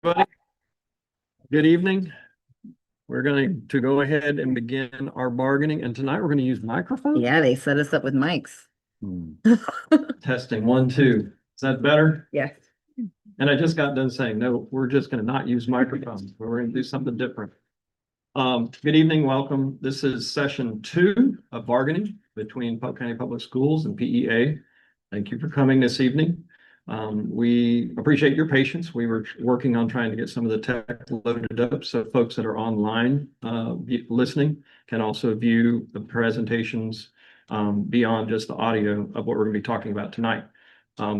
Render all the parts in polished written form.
Everybody, good evening. We're going to go ahead and begin our bargaining, and tonight we're going to use microphones. Yeah, they set us up with mics. Testing 1, 2. Is that better? Yes. And I just got done saying, no, we're just going to not use microphones. We're going to do something different. Good evening, welcome. This is session 2 of bargaining between Polk County Public Schools and PEA. Thank you for coming this evening. We appreciate your patience. We were working on trying to get some of the tech loaded up so folks that are online listening can also view the presentations beyond just the audio of what we're going to be talking about tonight.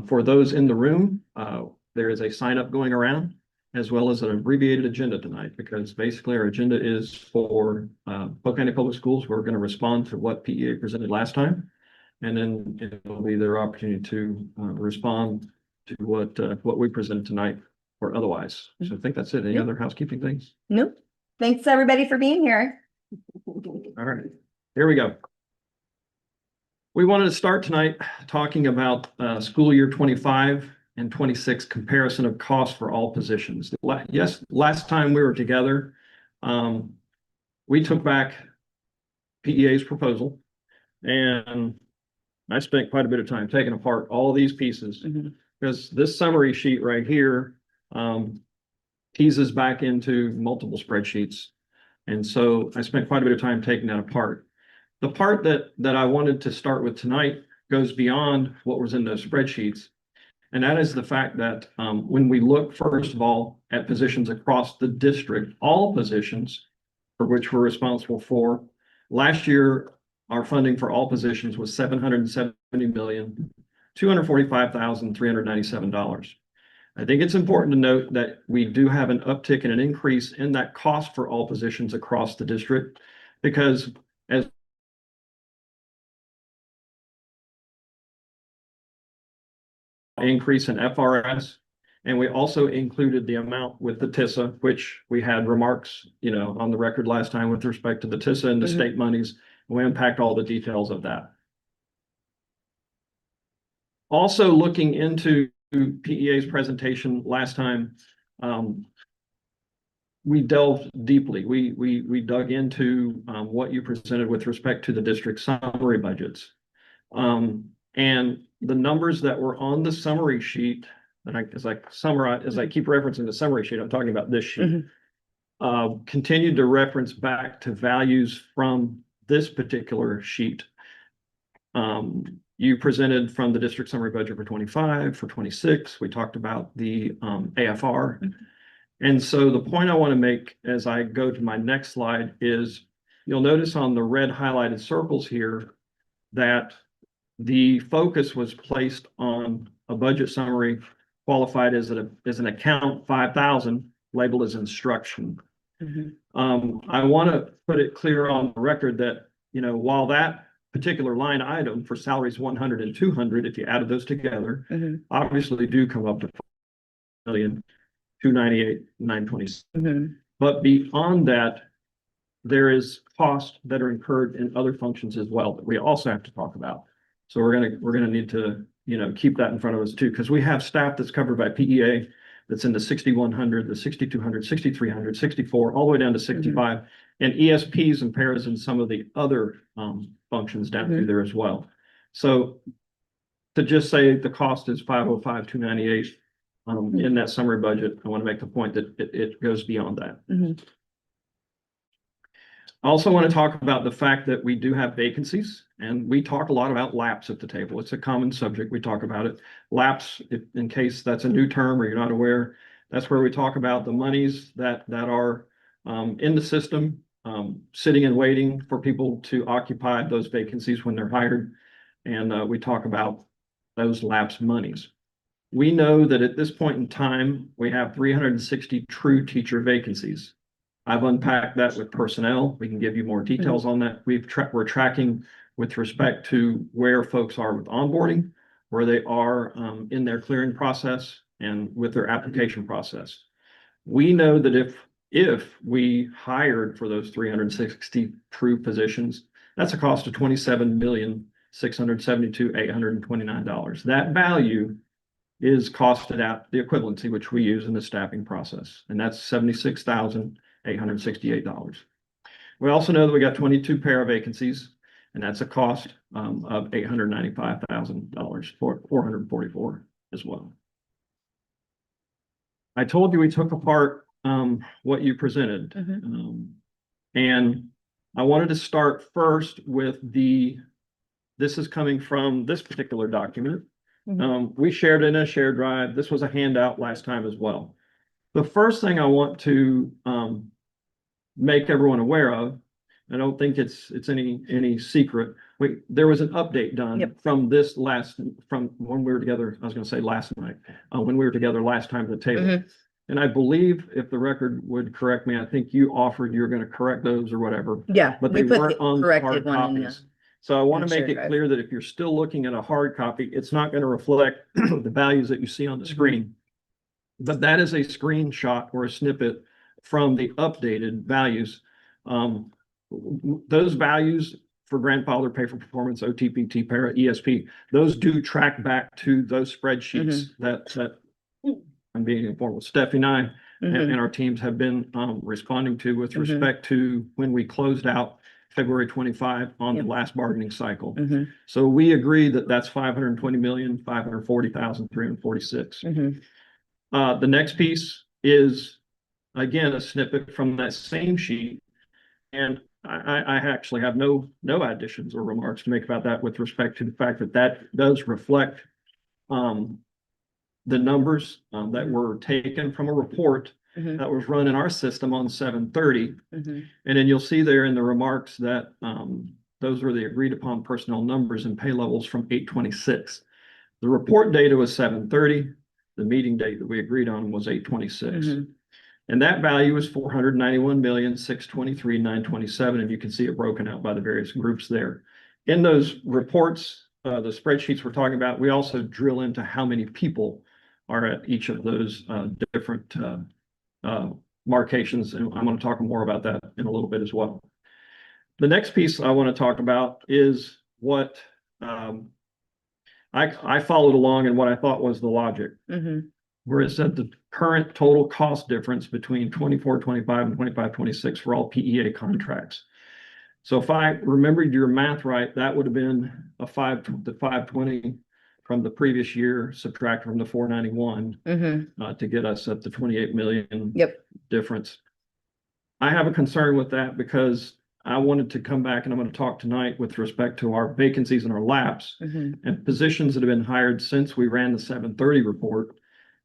For those in the room, there is a sign up going around, as well as an abbreviated agenda tonight, because basically our agenda is for Polk County Public Schools. We're going to respond to what PEA presented last time, and then it'll be their opportunity to respond to what we presented tonight or otherwise. So I think that's it. Any other housekeeping things? Nope. Thanks everybody for being here. All right, here we go. We wanted to start tonight talking about school year 25 and 26 comparison of costs for all positions. Yes, last time we were together, we took back PEA's proposal, and I spent quite a bit of time taking apart all these pieces, because this summary sheet right here teases back into multiple spreadsheets. And so I spent quite a bit of time taking that apart. The part that I wanted to start with tonight goes beyond what was in those spreadsheets. And that is the fact that when we look, first of all, at positions across the district, all positions for which we're responsible for, last year, our funding for all positions was $770,245,397. I think it's important to note that we do have an uptick and an increase in that cost for all positions across the district, because as increase in FRS, and we also included the amount with the TISA, which we had remarks, on the record last time with respect to the TISA and the state monies. We unpacked all the details of that. Also, looking into PEA's presentation last time, we delved deeply. We dug into what you presented with respect to the district summary budgets. And the numbers that were on the summary sheet, and as I keep referencing the summary sheet, I'm talking about this sheet, continued to reference back to values from this particular sheet. You presented from the district summary budget for 25, for 26. We talked about the AFR. And so the point I want to make as I go to my next slide is, you'll notice on the red highlighted circles here that the focus was placed on a budget summary qualified as an account 5,000, labeled as instruction. I want to put it clear on the record that, while that particular line item for salaries 100 and 200, if you added those together, obviously do come up to $1,298,927. But beyond that, there is costs that are incurred in other functions as well that we also have to talk about. So we're gonna need to keep that in front of us too, because we have staff that's covered by PEA that's in the 6,100, the 6,200, 6,300, 64, all the way down to 65, and ESPs and paras and some of the other functions down through there as well. So to just say the cost is 505,298 in that summary budget, I want to make the point that it goes beyond that. I also want to talk about the fact that we do have vacancies, and we talk a lot about laps at the table. It's a common subject. We talk about it. Laps, in case that's a new term or you're not aware, that's where we talk about the monies that are in the system, sitting and waiting for people to occupy those vacancies when they're hired. And we talk about those lapse monies. We know that at this point in time, we have 360 true teacher vacancies. I've unpacked that with personnel. We can give you more details on that. We're tracking with respect to where folks are with onboarding, where they are in their clearing process, and with their application process. We know that if we hired for those 360 true positions, that's a cost of $27,672,829. That value is costed at the equivalency, which we use in the staffing process, and that's $76,868. We also know that we got 22 para vacancies, and that's a cost of $895,000 for 444 as well. I told you we took apart what you presented. And I wanted to start first with this is coming from this particular document. We shared it in a shared drive. This was a handout last time as well. The first thing I want to make everyone aware of, I don't think it's any secret. There was an update done from from when we were together. I was going to say last night, when we were together last time at the table. And I believe, if the record would correct me, I think you offered you were going to correct those or whatever. Yeah, but they weren't on hard one copies. So I want to make shared it drive. clear that if you're still looking at a hard copy, it's not going to reflect the values that you see on the screen. But that is a screenshot or a snippet from the updated values. Those values for grandfather pay for performance, OTPT, para, ESP, those do track back to those spreadsheets that I'm being informed with Stephanie and I and our teams have been responding to with respect to when we closed out February 25 on the last bargaining cycle. So we agree that that's 520,540,346. The next piece is, again, a snippet from that same sheet. And I actually have no additions or remarks to make about that with respect to the fact that that does reflect the numbers that were taken from a report that was run in our system on 7/30. And then you'll see there in the remarks that those were the agreed upon personnel numbers and pay levels from 8/26. The report data was 7/30. The meeting date that we agreed on was 8/26. And that value is 491,623,927. And you can see it broken out by the various groups there. In those reports, the spreadsheets we're talking about, we also drill into how many people are at each of those different marcations. And I'm going to talk more about that in a little bit as well. The next piece I want to talk about is what I followed along and what I thought was the logic. Where it said the current total cost difference between 24-25 and 25-26 for all PEA contracts. So if I remembered your math right, that would have been the 520 from the previous year, subtract from the 491 to get us at the 28 million difference. I have a concern with that because I wanted to come back and I'm going to talk tonight with respect to our vacancies and our laps and positions that have been hired since we ran the 7/30 report.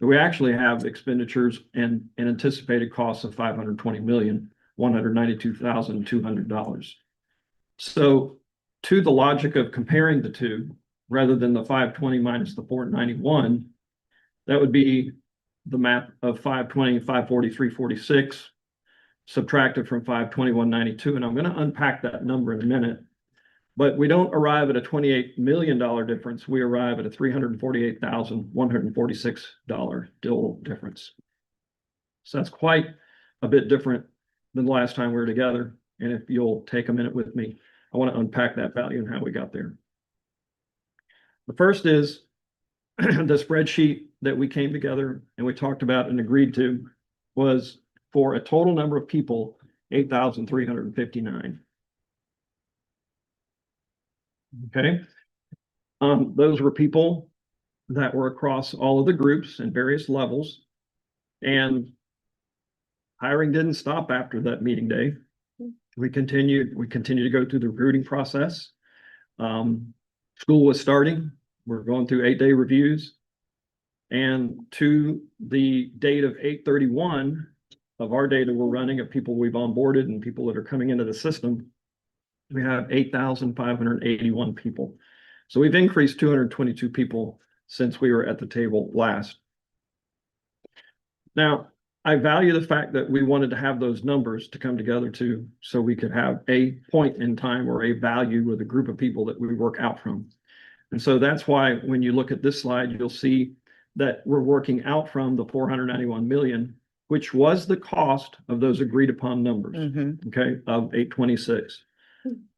We actually have expenditures and anticipated costs of $520,192,200. So to the logic of comparing the two, rather than the 520 minus the 491, that would be the math of 520, 540, 346, subtracted from 521.92. And I'm going to unpack that number in a minute. But we don't arrive at a $28 million difference. We arrive at a $348,146 total difference. So that's quite a bit different than the last time we were together. And if you'll take a minute with me, I want to unpack that value and how we got there. The first is the spreadsheet that we came together and we talked about and agreed to was for a total number of people, 8,359. Okay. Those were people that were across all of the groups and various levels. And hiring didn't stop after that meeting day. We continued to go through the recruiting process. School was starting. We're going through 8-day reviews. And to the date of 8/31 of our data we're running of people we've onboarded and people that are coming into the system, we have 8,581 people. So we've increased 222 people since we were at the table last. Now, I value the fact that we wanted to have those numbers to come together to, so we could have a point in time or a value with a group of people that we work out from. And so that's why when you look at this slide, you'll see that we're working out from the 491 million, which was the cost of those agreed upon numbers, okay, of 826.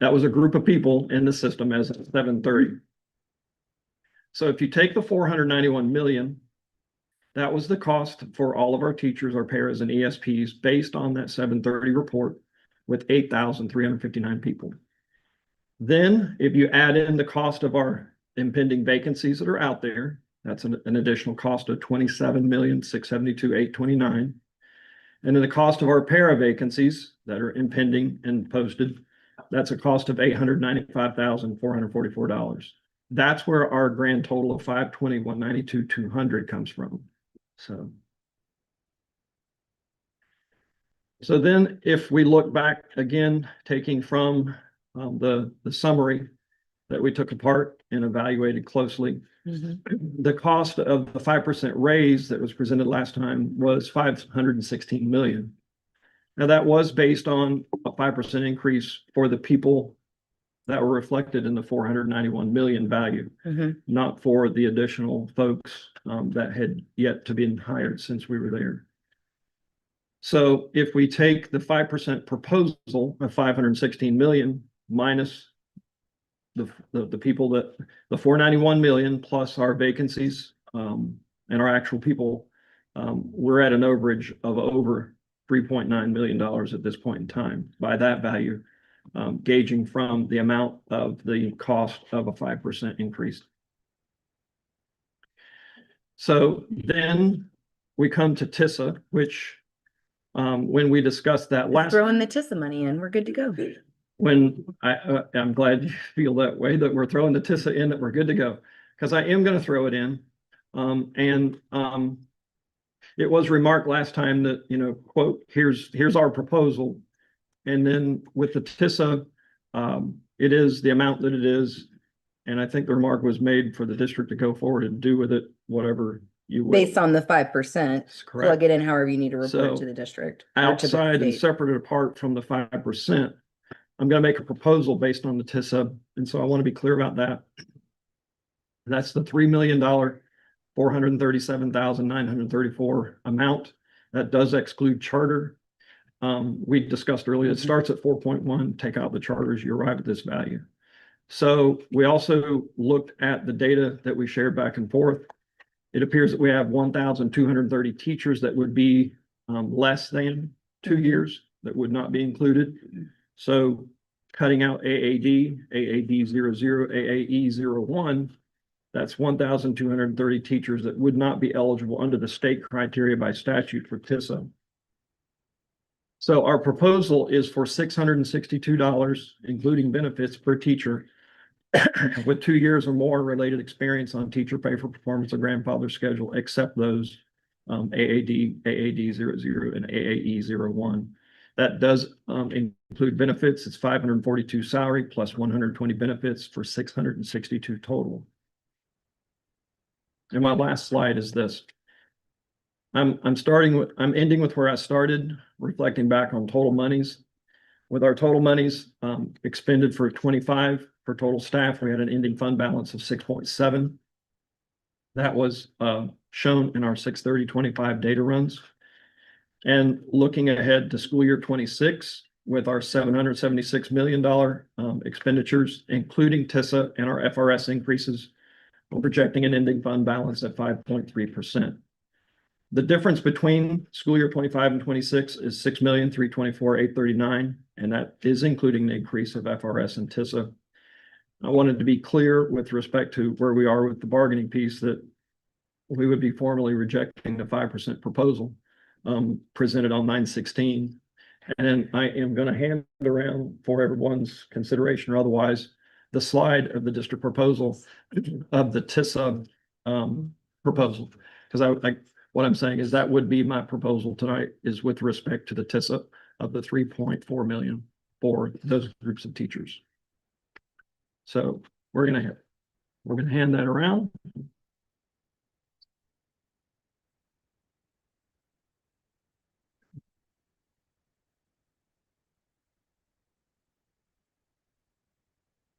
That was a group of people in the system as of 7/30. So if you take the 491 million That was the cost for all of our teachers, our paras and ESPs based on that 730 report with 8,359 people. Then if you add in the cost of our impending vacancies that are out there, that's an additional cost of 27,672,829. And then the cost of our para vacancies that are impending and posted, that's a cost of $895,444. That's where our grand total of 520,192,200 comes from. So then if we look back again, taking from the summary that we took apart and evaluated closely, the cost of the 5% raise that was presented last time was 516 million. Now that was based on a 5% increase for the people that were reflected in the 491 million value, not for the additional folks that had yet to be hired since we were there. So if we take the 5% proposal of 516 million minus the people that the 491 million plus our vacancies and our actual people, we're at an overage of over $3.9 million at this point in time by that value, gauging from the amount of the cost of a 5% increase. So then we come to TISA, which when we discussed that last, Throwing the TISA money in, we're good to go. when I'm glad you feel that way, that we're throwing the TISA in, that we're good to go, because I am going to throw it in. It was remarked last time that, you know, quote, here's our proposal. And then with the TISA, it is the amount that it is. And I think the remark was made for the district to go forward and do with it whatever you will. Based on the 5%, That's correct. plug it in however you need to report So, to the district. or to the Outside and state. separate and apart from the 5%, I'm going to make a proposal based on the TISA. And so I want to be clear about that. That's the $3 million, 437,934 amount. That does exclude charter. We discussed earlier, it starts at 4.1, take out the charters, you arrive at this value. So we also looked at the data that we shared back and forth. It appears that we have 1,230 teachers that would be less than 2 years that would not be included. So cutting out AAD, AAD 00, AAE 01, that's 1,230 teachers that would not be eligible under the state criteria by statute for TISA. So our proposal is for $662, including benefits per teacher with 2 years or more related experience on teacher pay for performance or grandfather schedule, except those AAD, AAD 00, and AAE 01. That does include benefits. It's 542 salary plus 120 benefits for 662 total. And my last slide is this. I'm ending with where I started, reflecting back on total monies. With our total monies expended for 25 for total staff, we had an ending fund balance of 6.7. That was shown in our 6/30/25 data runs. And looking ahead to school year 26 with our $776 million expenditures, including TISA and our FRS increases, we're projecting an ending fund balance at 5.3%. The difference between school year 25 and 26 is $6,324,839, and that is including the increase of FRS and TISA. I wanted to be clear with respect to where we are with the bargaining piece that we would be formally rejecting the 5% proposal presented on 9/16. And I am going to hand around for everyone's consideration or otherwise the slide of the district proposal of the TISA proposal. Because what I'm saying is that would be my proposal tonight is with respect to the TISA of the 3.4 million for those groups of teachers. So we're going to hand that around.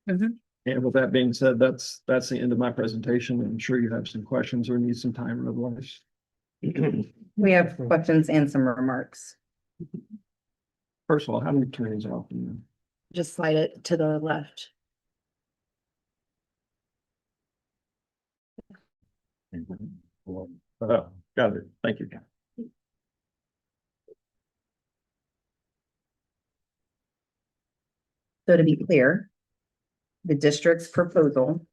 And with that being said, that's the end of my presentation. I'm sure you have some questions or need some time or otherwise. We have questions and some remarks. First of all, how many turns off? Just slide it to the left. Got it. Thank you. So to be clear, the district's proposal,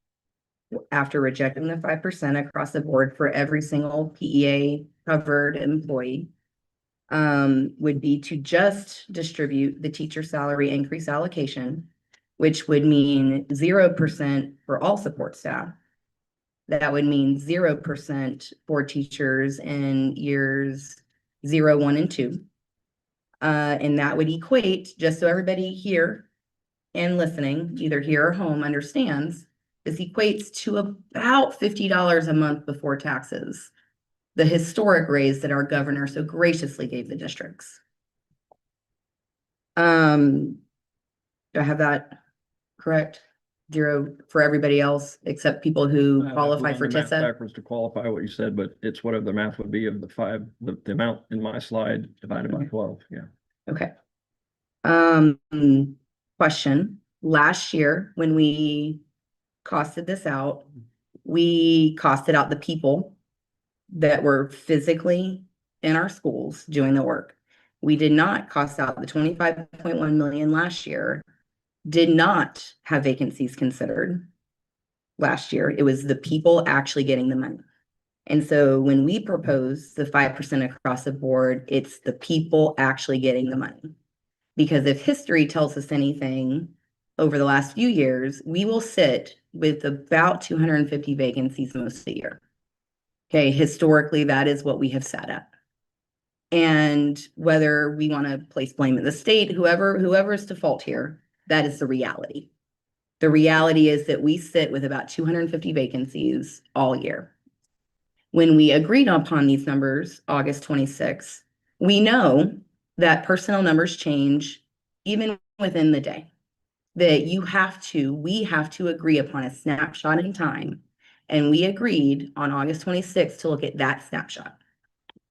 after rejecting the 5% across the board for every single PEA covered employee, would be to just distribute the teacher salary increase allocation, which would mean 0% for all support staff. That would mean 0% for teachers in years 0, 1, and 2. And that would equate, just so everybody here and listening, either here or home, understands, this equates to about $50 a month before taxes, the historic raise that our governor so graciously gave the districts. Do I have that correct? 0 for everybody else except people who qualify for TISA? Backwards to qualify what you said, but it's whatever the math would be of the 5, the amount in my slide divided by 12. Yeah. Okay. Question. Last year, when we costed this out, we costed out the people that were physically in our schools doing the work. We did not cost out the 25.1 million last year, did not have vacancies considered last year. It was the people actually getting the money. And so when we propose the 5% across the board, it's the people actually getting the money. Because if history tells us anything, over the last few years, we will sit with about 250 vacancies most of the year. Okay, historically, that is what we have sat at. And whether we want to place blame at the state, whoever is to fault here, that is the reality. The reality is that we sit with about 250 vacancies all year. When we agreed upon these numbers, August 26th, we know that personnel numbers change even within the day. That we have to agree upon a snapshot in time. And we agreed on August 26th to look at that snapshot.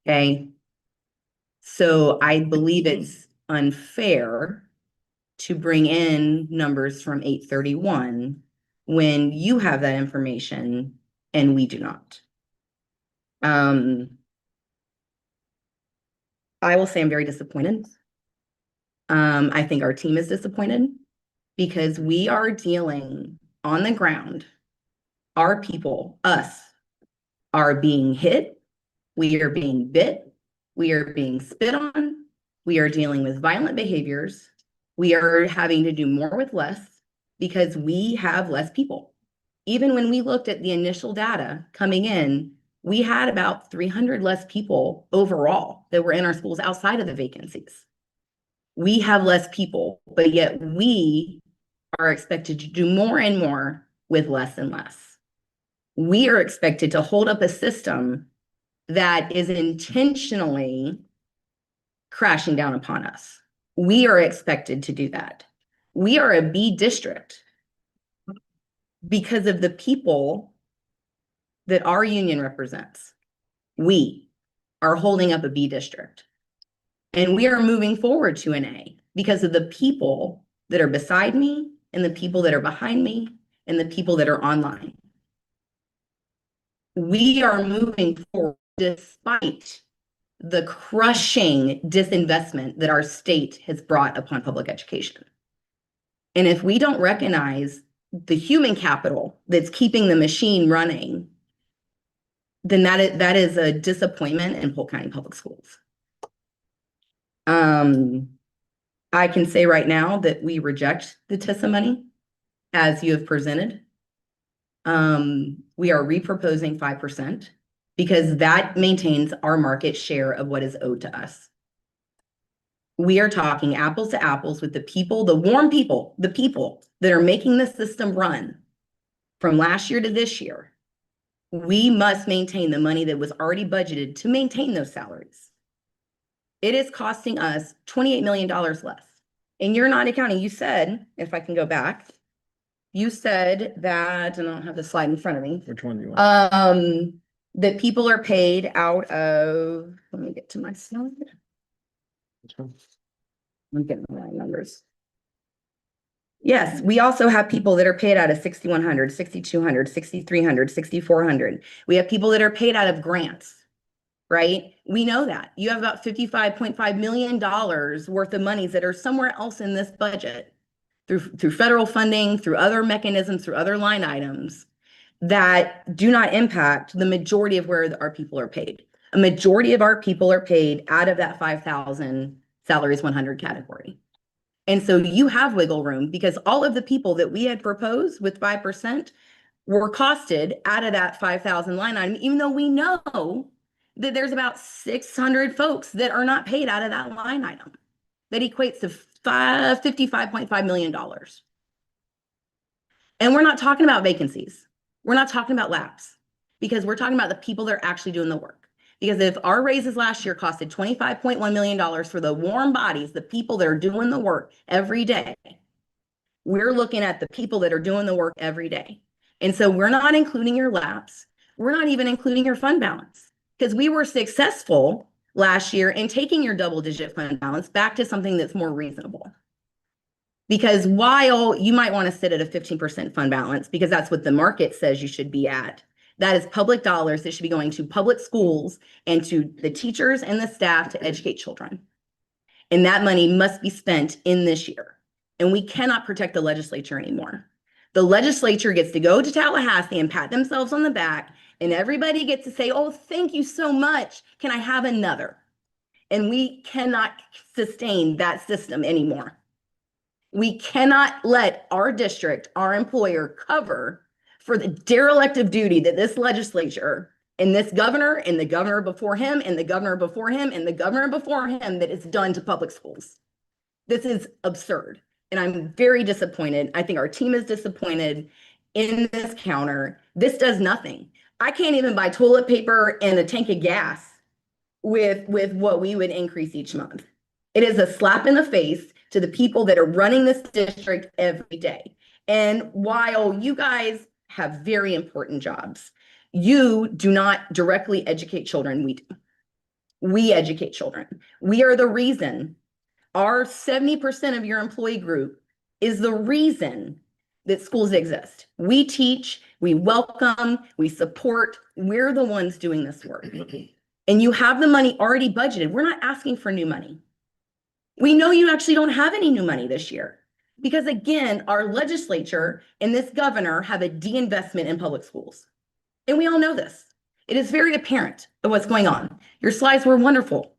Okay. So I believe it's unfair to bring in numbers from 8/31 when you have that information and we do not. I will say I'm very disappointed. I think our team is disappointed because we are dealing on the ground. Our people, us, are being hit. We are being bit. We are being spit on. We are dealing with violent behaviors. We are having to do more with less because we have less people. Even when we looked at the initial data coming in, we had about 300 less people overall that were in our schools outside of the vacancies. We have less people, but yet we are expected to do more and more with less and less. We are expected to hold up a system that is intentionally crashing down upon us. We are expected to do that. We are a B district because of the people that our union represents. We are holding up a B district. And we are moving forward to an A because of the people that are beside me and the people that are behind me and the people that are online. We are moving forward despite the crushing disinvestment that our state has brought upon public education. And if we don't recognize the human capital that's keeping the machine running, then that is a disappointment in Polk County Public Schools. I can say right now that we reject the TISA money as you have presented. We are reproposing 5% because that maintains our market share of what is owed to us. We are talking apples to apples with the people, the warm people, the people that are making the system run from last year to this year. We must maintain the money that was already budgeted to maintain those salaries. It is costing us $28 million less. In your non-accounting, you said, if I can go back, you said that, and I don't have the slide in front of me. Which one do you want? That people are paid out of, let me get to my slide. Which one? I'm getting the right numbers. Yes, we also have people that are paid out of 6,100, 6,200, 6,300, 6,400. We have people that are paid out of grants. right? We know that. You have about $55.5 million worth of monies that are somewhere else in this budget through federal funding, through other mechanisms, through other line items that do not impact the majority of where our people are paid. A majority of our people are paid out of that 5,000 salaries 100 category. And so you have wiggle room because all of the people that we had proposed with 5% were costed out of that 5,000 line item, even though we know that there's about 600 folks that are not paid out of that line item. That equates to $55.5 million. And we're not talking about vacancies. We're not talking about laps because we're talking about the people that are actually doing the work. Because if our raises last year costed $25.1 million for the warm bodies, the people that are doing the work every day, we're looking at the people that are doing the work every day. And so we're not including your laps. We're not even including your fund balance because we were successful last year in taking your double-digit fund balance back to something that's more reasonable. Because while you might want to sit at a 15% fund balance because that's what the market says you should be at, that is public dollars that should be going to public schools and to the teachers and the staff to educate children. And that money must be spent in this year. And we cannot protect the legislature anymore. The legislature gets to go to Tallahassee and pat themselves on the back, and everybody gets to say, oh, thank you so much. Can I have another? And we cannot sustain that system anymore. We cannot let our district, our employer, cover for the derelict of duty that this legislature and this governor and the governor before him and the governor before him and the governor before him that it's done to public schools. This is absurd. And I'm very disappointed. I think our team is disappointed in this counter. This does nothing. I can't even buy toilet paper and a tank of gas with what we would increase each month. It is a slap in the face to the people that are running this district every day. And while you guys have very important jobs, you do not directly educate children. We do. We educate children. We are the reason. Our 70% of your employee group is the reason that schools exist. We teach, we welcome, we support. We're the ones doing this work. And you have the money already budgeted. We're not asking for new money. We know you actually don't have any new money this year because, again, our legislature and this governor have a de-investment in public schools. And we all know this. It is very apparent of what's going on. Your slides were wonderful.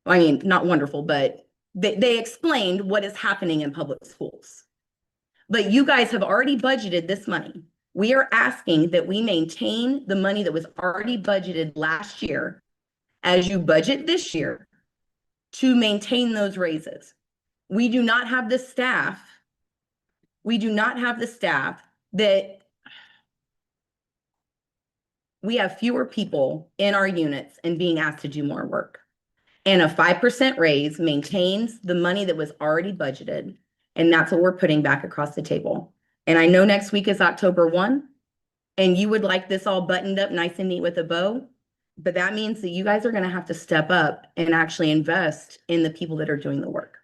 I mean, not wonderful, but they explained what is happening in public schools. But you guys have already budgeted this money. We are asking that we maintain the money that was already budgeted last year as you budget this year to maintain those raises. We do not have the staff. We do not have the staff that we have fewer people in our units and being asked to do more work. And a 5% raise maintains the money that was already budgeted. And that's what we're putting back across the table. And I know next week is October 1, and you would like this all buttoned up nice and neat with a bow. But that means that you guys are going to have to step up and actually invest in the people that are doing the work.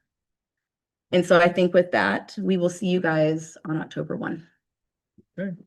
And so I think with that, we will see you guys on October 1. Okay.